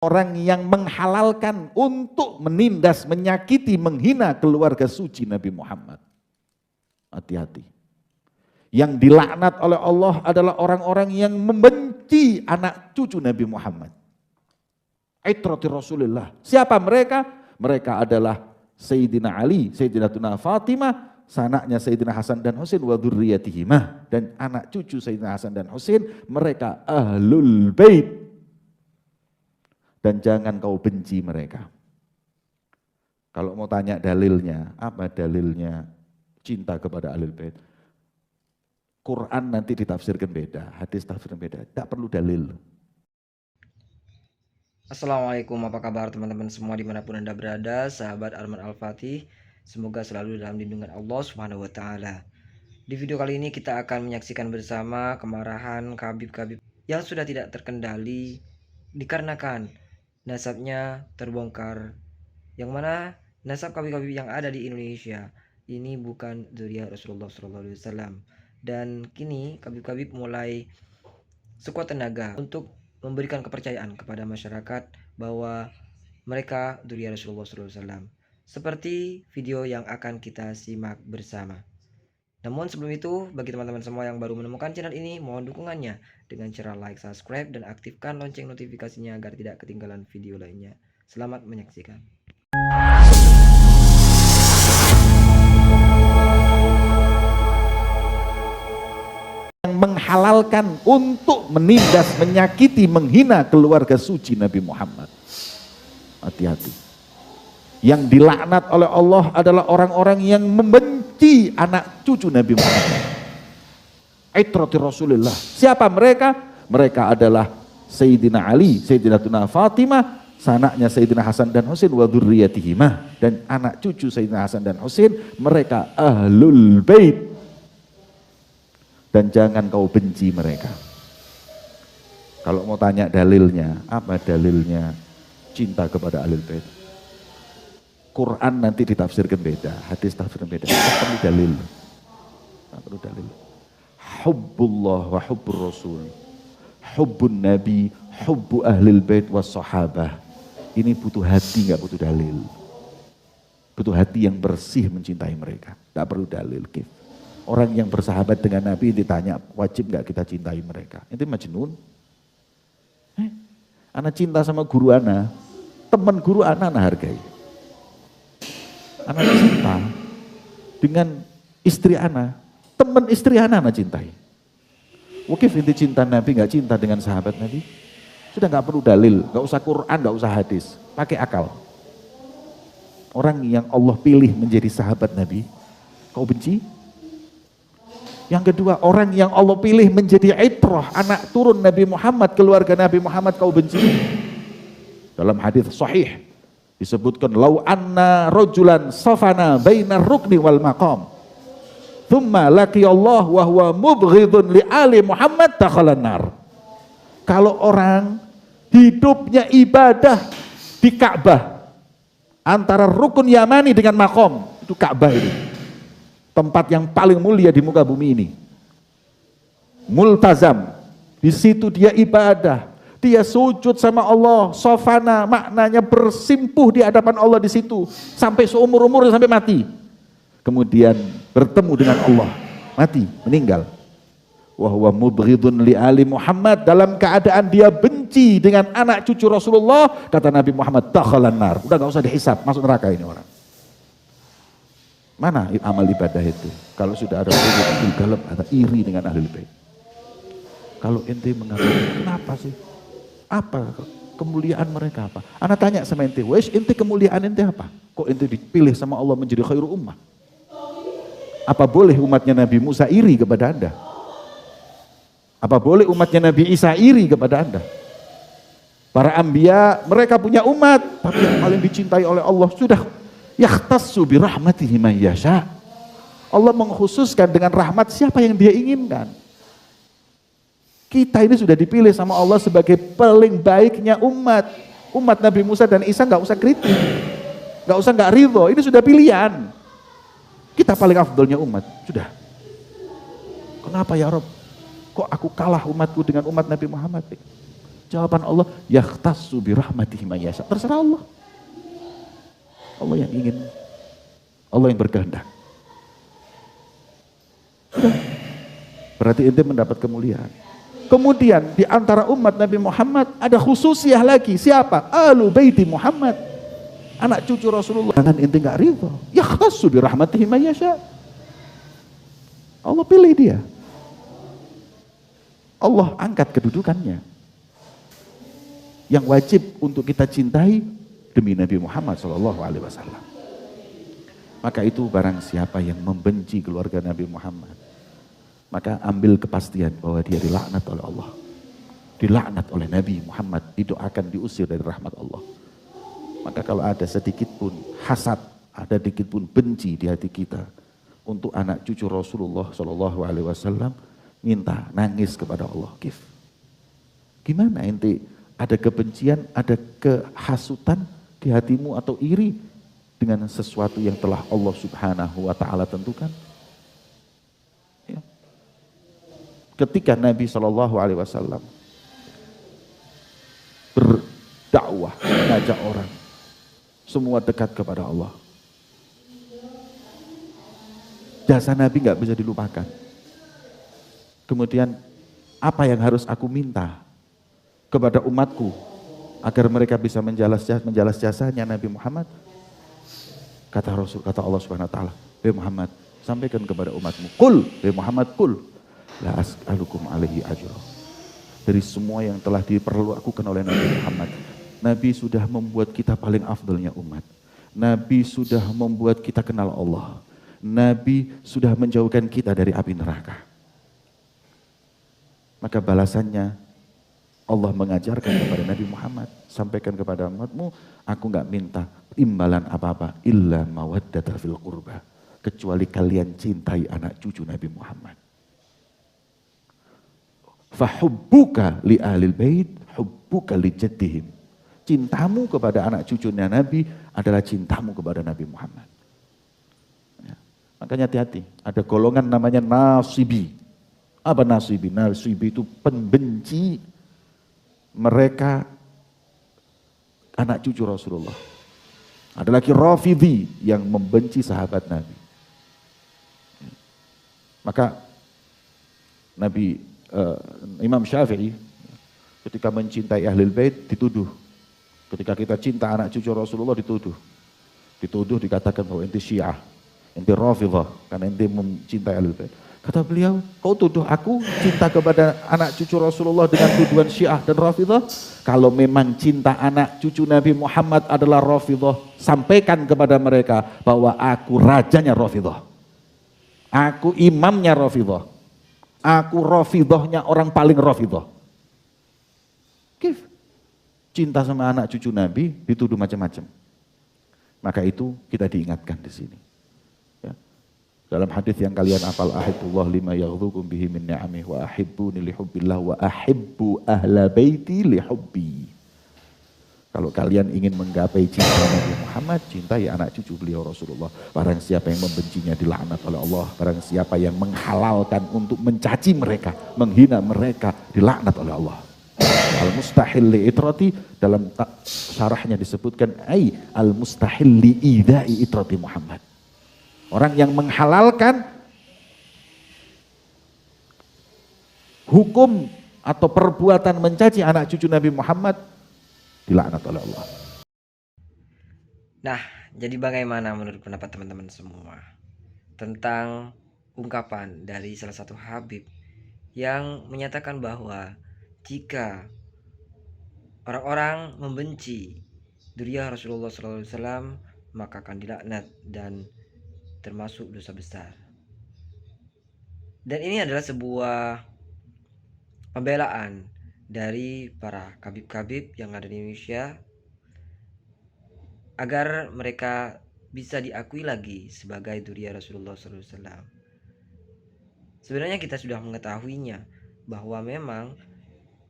Orang yang menghalalkan untuk menindas, menyakiti, menghina keluarga suci Nabi Muhammad. Hati-hati. Yang dilaknat oleh Allah adalah orang-orang yang membenci anak cucu Nabi Muhammad. Aitrati Rasulullah. Siapa mereka? Mereka adalah Sayyidina Ali, Sayyidatina Fatimah, sanaknya Sayyidina Hasan dan Husain wa dzurriyyatihima, dan anak cucu Sayyidina Hasan dan Husain, mereka ahlul bait. Dan jangan kau benci mereka. Kalau mau tanya dalilnya, apa dalilnya cinta kepada ahlul bait? Quran nanti ditafsirkan beda, hadis tafsirkan beda, tidak perlu dalil. Assalamualaikum, apa kabar teman-teman semua dimanapun Anda berada, sahabat Arman Al-Fatih. Semoga selalu dalam lindungan Allah Subhanahu wa Ta'ala. Di video kali ini kita akan menyaksikan bersama kemarahan Khabib-Khabib yang sudah tidak terkendali dikarenakan nasabnya terbongkar, yang mana nasab Khabib-Khabib yang ada di Indonesia ini bukan dzurriyyah Rasulullah SAW. Dan kini Khabib-Khabib mulai sekuat tenaga untuk memberikan kepercayaan kepada masyarakat bahwa mereka dzurriyyah Rasulullah SAW, seperti video yang akan kita simak bersama. Namun sebelum itu, bagi teman-teman semua yang baru menemukan channel ini, mohon dukungannya dengan cara like, subscribe, dan aktifkan lonceng notifikasinya agar tidak ketinggalan video lainnya. Selamat menyaksikan. Yang menghalalkan untuk menindas, menyakiti, menghina keluarga suci Nabi Muhammad. Hati-hati. Yang dilaknat oleh Allah adalah orang-orang yang membenci anak cucu Nabi Muhammad. Aitrati Rasulullah. Siapa mereka? Mereka adalah Sayyidina Ali, Sayyidatina Fatimah, sanaknya Sayyidina Hasan dan Husain wa dzurriyyatihima, dan anak cucu Sayyidina Hasan dan Husain, mereka ahlul bait. Dan jangan kau benci mereka. Kalau mau tanya dalilnya, apa dalilnya cinta kepada ahlul bait? Quran nanti ditafsirkan beda, hadis tafsirkan beda. Tak perlu dalil. Tak perlu dalil. Hubbullah wa hubbur rasul. Hubbun nabi, hubbu ahlil bait was sahabah. Ini butuh hati, enggak butuh dalil. Butuh hati yang bersih mencintai mereka. Tak perlu dalil. Orang yang bersahabat dengan Nabi ditanya, wajib enggak kita cintai mereka? Itu majnun. Anak cinta sama guru ana, teman guru ana hargai. Anak cinta dengan istri ana, teman istri ana cintai. Wakif inti cinta Nabi, nggak cinta dengan sahabat Nabi? Sudah nggak perlu dalil, nggak usah Quran, nggak usah hadis, pakai akal. Orang yang Allah pilih menjadi sahabat Nabi, kau benci? Yang kedua, orang yang Allah pilih menjadi itrah, anak turun Nabi Muhammad, keluarga Nabi Muhammad, kau benci? Dalam hadis sahih disebutkan, lau anna rajulan safana bainar rukni wal maqam thumma laqi Allah wa huwa mubghidun li ali Muhammad dakhalan nar. Kalau orang hidupnya ibadah di Ka'bah, antara rukun Yamani dengan maqam, itu Ka'bah itu tempat yang paling mulia di muka bumi ini, multazam, di situ dia ibadah, dia sujud sama Allah, sofana, maknanya bersimpuh di hadapan Allah di situ sampai seumur-umur, sampai mati. Kemudian bertemu dengan Allah, mati, meninggal. Wa huwa mubghidun li ali Muhammad, dalam keadaan dia benci dengan anak cucu Rasulullah, kata Nabi Muhammad, dakhalan nar. Udah enggak usah dihisab, masuk neraka ini orang. Mana amal ibadah itu? Kalau sudah ada galap, ada iri dengan ahlul bait. Kalau ente mengatakan, kenapa sih? Apa kemuliaan mereka apa? Ana tanya sama ente, wes ente kemuliaan ente apa? Kok ente dipilih sama Allah menjadi khairu ummah? Apa boleh umatnya Nabi Musa iri kepada anda? Apa boleh umatnya Nabi Isa iri kepada anda? Para anbiya, mereka punya umat, tapi yang paling dicintai oleh Allah sudah yakhtassu bi rahmatihi man yasha. Allah mengkhususkan dengan rahmat siapa yang dia inginkan. Kita ini sudah dipilih sama Allah sebagai paling baiknya umat. Umat Nabi Musa dan Isa nggak usah kritik, nggak usah nggak ridho. Ini sudah pilihan. Kita paling afdolnya umat, sudah. Kenapa ya Rob? Kok aku kalah umatku dengan umat Nabi Muhammad? Jawaban Allah, yakhtassu bi rahmatihi may yasha. Terserah Allah. Allah yang ingin, Allah yang berkehendak. Sudah. Berarti ente mendapat kemuliaan. Kemudian di antara umat Nabi Muhammad ada khususiyah lagi. Siapa? Alu baiti Muhammad. Anak cucu Rasulullah. Jangan ente enggak ridha. Yakhtassu bi rahmatihi may yasha. Allah pilih dia. Allah angkat kedudukannya. Yang wajib untuk kita cintai demi Nabi Muhammad SAW. Maka itu barang siapa yang membenci keluarga Nabi Muhammad, maka ambil kepastian bahwa dia dilaknat oleh Allah. Dilaknat oleh Nabi Muhammad, didoakan diusir dari rahmat Allah. Maka kalau ada sedikit pun hasad, ada sedikit pun benci di hati kita untuk anak cucu Rasulullah SAW, minta, nangis kepada Allah. Gimana ente ada kebencian, ada kehasutan di hatimu atau iri dengan sesuatu yang telah Allah Subhanahu wa Ta'ala tentukan? Ya. Ketika Nabi SAW berdakwah, mengajak orang semua dekat kepada Allah, jasa Nabi nggak bisa dilupakan. Kemudian apa yang harus aku minta kepada umatku agar mereka bisa menjalas jasanya Nabi Muhammad? Kata Allah Subhanahu wa Ta'ala, Muhammad, sampaikan kepada umatmu, kul, Muhammad, kul, la as'alukum alaihi ajra. Dari semua yang telah diperlakukan oleh Nabi Muhammad, Nabi sudah membuat kita paling afdalnya umat. Nabi sudah membuat kita kenal Allah. Nabi sudah menjauhkan kita dari api neraka. Maka balasannya Allah mengajarkan kepada Nabi Muhammad, sampaikan kepada umatmu, aku nggak minta imbalan apa-apa illa mawaddata fil qurba, kecuali kalian cintai anak cucu Nabi Muhammad. Fahubbuka li ahlil bait hubbuka li jaddihim. Cintamu kepada anak cucunya Nabi adalah cintamu kepada Nabi Muhammad. Ya. Makanya hati-hati, ada golongan namanya nasibi. Apa nasibi? Nasibi itu pembenci mereka anak cucu Rasulullah. Ada lagi Rafidhi yang membenci sahabat Nabi. Maka Imam Syafi'i ketika mencintai Ahlul Bait dituduh. Ketika kita cinta anak cucu Rasulullah dituduh. Dituduh dikatakan bahwa ente Syiah, ente Rafidhah karena ente mencintai Ahlul Bait. Kata beliau, kau tuduh aku cinta kepada anak cucu Rasulullah dengan tuduhan Syiah dan Rafidhah? Kalau memang cinta anak cucu Nabi Muhammad adalah Rafidhah, sampaikan kepada mereka bahwa aku rajanya Rafidhah. Aku imamnya Rafidhah. Aku Rafidhahnya orang paling Rafidhah. Cinta sama anak cucu Nabi dituduh macam-macam. Maka itu kita diingatkan di sini. Dalam hadis yang kalian hafal, ahibbullah lima yaghdukum bihi min ni'amih wa ahibbuni li hubbillah wa ahibbu ahla baiti li hubbi. Kalau kalian ingin menggapai cinta Nabi Muhammad, cintai anak cucu beliau Rasulullah. Barang siapa yang membencinya dilaknat oleh Allah. Barang siapa yang menghalalkan untuk mencaci mereka, menghina mereka, dilaknat oleh Allah. Al-mustahil li itrati, dalam syarahnya disebutkan al-mustahil li idai itrati Muhammad. Orang yang menghalalkan hukum atau perbuatan mencaci anak cucu Nabi Muhammad dilaknat oleh Allah. Nah, jadi bagaimana menurut pendapat teman-teman semua tentang ungkapan dari salah satu Habib yang menyatakan bahwa jika orang-orang membenci dzurriyyah Rasulullah SAW maka akan dilaknat dan termasuk dosa besar. Dan ini adalah sebuah pembelaan dari para kabib-kabib yang ada di Indonesia agar mereka bisa diakui lagi sebagai dzurriyyah Rasulullah SAW. Sebenarnya kita sudah mengetahuinya bahwa memang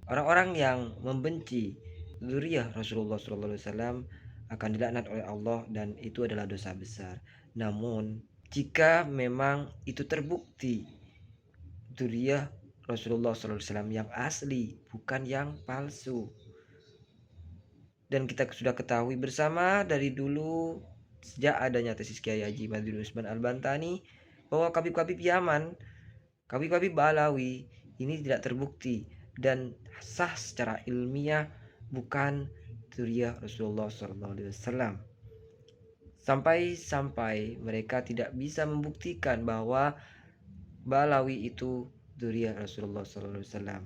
orang-orang yang membenci dzurriyyah Rasulullah SAW akan dilaknat oleh Allah dan itu adalah dosa besar. Namun jika memang itu terbukti dzurriyyah Rasulullah SAW yang asli, bukan yang palsu. Dan kita sudah ketahui bersama dari dulu sejak adanya tesis Kiai Haji Madin Usman Al-Bantani bahwa Habib-habib Yaman, Habib-habib Balawi ini tidak terbukti dan sah secara ilmiah bukan dzurriyyah Rasulullah SAW. Sampai mereka tidak bisa membuktikan bahwa Balawi itu dzurriyyah Rasulullah SAW.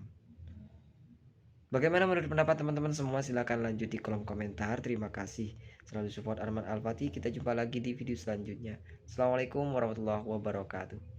Bagaimana menurut pendapat teman-teman semua? Silahkan lanjut di kolom komentar. Terima kasih selalu support Arman Al-Fatih. Kita jumpa lagi di video selanjutnya. Assalamualaikum warahmatullahi wabarakatuh.